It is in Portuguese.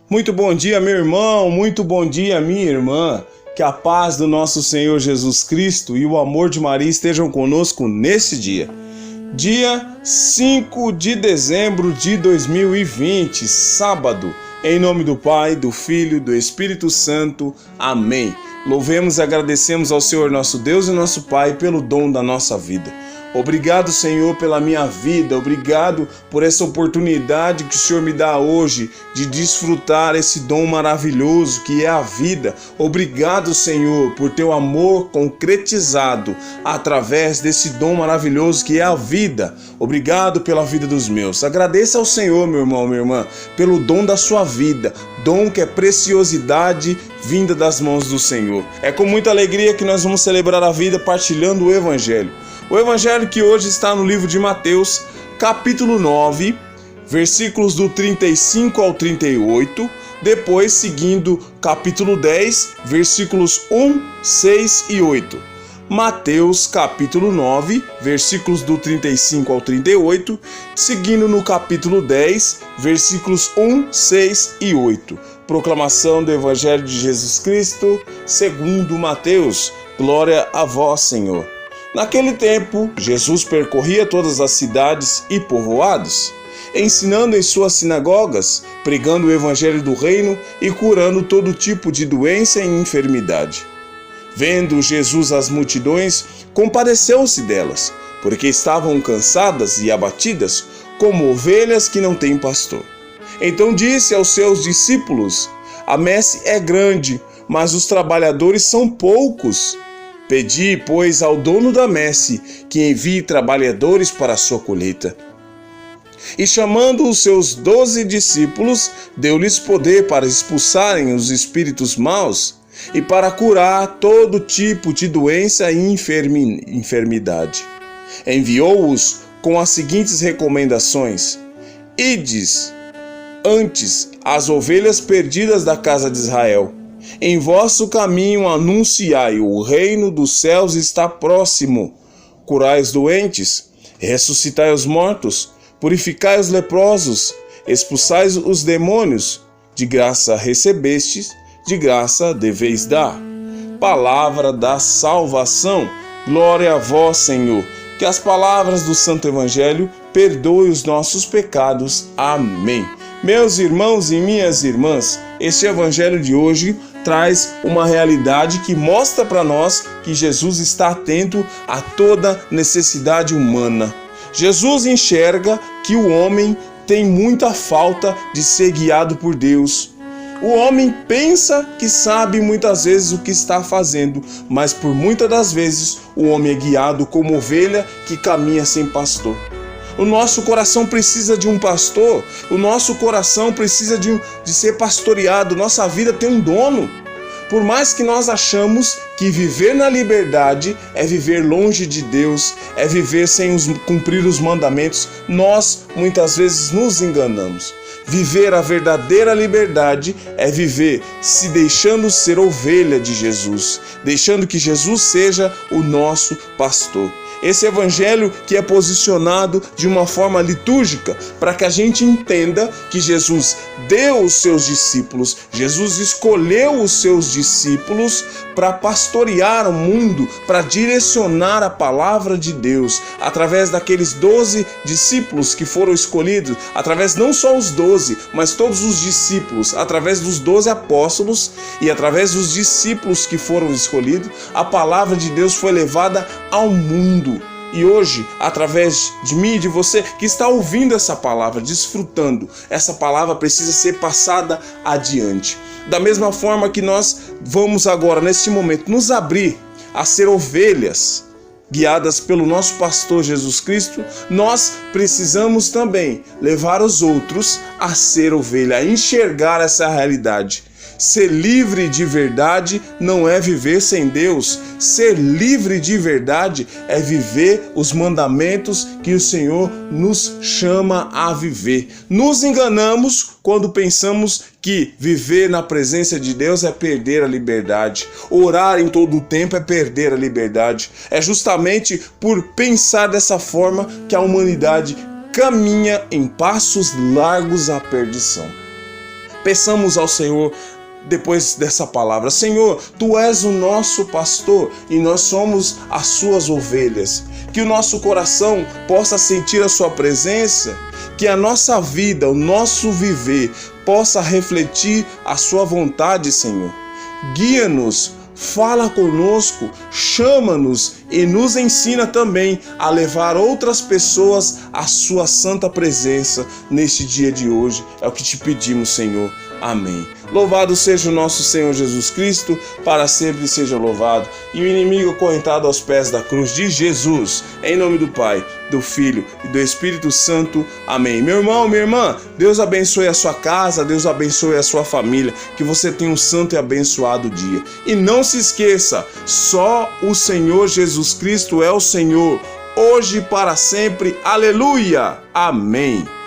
Muito bom dia, meu irmão, muito bom dia, minha irmã. Que a paz do nosso Senhor Jesus Cristo e o amor de Maria estejam conosco nesse dia. Dia 5 de dezembro de 2020, sábado. Em nome do Pai, do Filho e do Espírito Santo. Amém. Louvemos e agradecemos ao Senhor nosso Deus e nosso Pai pelo dom da nossa vida. Obrigado, Senhor, pela minha vida. Obrigado por essa oportunidade que o Senhor me dá hoje de desfrutar esse dom maravilhoso que é a vida. Obrigado, Senhor, por teu amor concretizado através desse dom maravilhoso que é a vida. Obrigado pela vida dos meus. Agradeça ao Senhor, meu irmão, minha irmã, pelo dom da sua vida. Dom que é preciosidade vinda das mãos do Senhor. É com muita alegria que nós vamos celebrar a vida partilhando o Evangelho. O Evangelho que hoje está no livro de Mateus, capítulo 9, versículos do 35 ao 38, depois seguindo capítulo 10, versículos 1, 6 e 8. Mateus, capítulo 9, versículos do 35 ao 38, seguindo no capítulo 10, versículos 1, 6 e 8. Proclamação do Evangelho de Jesus Cristo, segundo Mateus. Glória a vós, Senhor. Naquele tempo, Jesus percorria todas as cidades e povoados, ensinando em suas sinagogas, pregando o evangelho do reino e curando todo tipo de doença e enfermidade. Vendo Jesus as multidões, compadeceu-se delas, porque estavam cansadas e abatidas, como ovelhas que não têm pastor. Então disse aos seus discípulos: A messe é grande, mas os trabalhadores são poucos. Pedi, pois, ao dono da messe que envie trabalhadores para a sua colheita. E chamando os seus 12 discípulos, deu-lhes poder para expulsarem os espíritos maus e para curar todo tipo de doença e enfermidade. Enviou-os com as seguintes recomendações: Ides antes as ovelhas perdidas da casa de Israel. Em vosso caminho anunciai, o reino dos céus está próximo. Curai os doentes, ressuscitai os mortos, purificai os leprosos, expulsai os demônios. De graça recebestes, de graça deveis dar. Palavra da salvação. Glória a vós, Senhor. Que as palavras do Santo Evangelho perdoem os nossos pecados. Amém. Meus irmãos e minhas irmãs, este Evangelho de hoje traz uma realidade que mostra para nós que Jesus está atento a toda necessidade humana. Jesus enxerga que o homem tem muita falta de ser guiado por Deus. O homem pensa que sabe muitas vezes o que está fazendo, mas por muitas das vezes o homem é guiado como ovelha que caminha sem pastor. O nosso coração precisa de um pastor, o nosso coração precisa de ser pastoreado, nossa vida tem um dono. Por mais que nós achamos que viver na liberdade é viver longe de Deus, é viver sem cumprir os mandamentos, nós muitas vezes nos enganamos. Viver a verdadeira liberdade é viver se deixando ser ovelha de Jesus, deixando que Jesus seja o nosso pastor. Esse evangelho que é posicionado de uma forma litúrgica para que a gente entenda que Jesus deu os seus discípulos, Jesus escolheu os seus discípulos para pastorear o mundo, para direcionar a palavra de Deus, através daqueles 12 discípulos que foram escolhidos, através não só os 12, mas todos os discípulos, através dos 12 apóstolos e através dos discípulos que foram escolhidos, a palavra de Deus foi levada ao mundo. E hoje, através de mim e de você que está ouvindo essa palavra, desfrutando, essa palavra precisa ser passada adiante. Da mesma forma que nós vamos agora, nesse momento, nos abrir a ser ovelhas guiadas pelo nosso pastor Jesus Cristo, nós precisamos também levar os outros a ser ovelha, a enxergar essa realidade. Ser livre de verdade não é viver sem Deus. Ser livre de verdade é viver os mandamentos que o Senhor nos chama a viver. Nos enganamos quando pensamos que viver na presença de Deus é perder a liberdade. Orar em todo o tempo é perder a liberdade. É justamente por pensar dessa forma que a humanidade caminha em passos largos à perdição. Peçamos ao Senhor depois dessa palavra: Senhor, Tu és o nosso pastor e nós somos as Suas ovelhas. Que o nosso coração possa sentir a Sua presença, que a nossa vida, o nosso viver possa refletir a Sua vontade, Senhor. Guia-nos, fala conosco, chama-nos e nos ensina também a levar outras pessoas à Sua santa presença neste dia de hoje. É o que te pedimos, Senhor. Amém. Louvado seja o nosso Senhor Jesus Cristo, para sempre seja louvado. E o inimigo acorrentado aos pés da cruz de Jesus. Em nome do Pai, do Filho e do Espírito Santo. Amém. Meu irmão, minha irmã, Deus abençoe a sua casa, Deus abençoe a sua família. Que você tenha um santo e abençoado dia. E não se esqueça, só o Senhor Jesus Cristo é o Senhor, hoje e para sempre. Aleluia. Amém.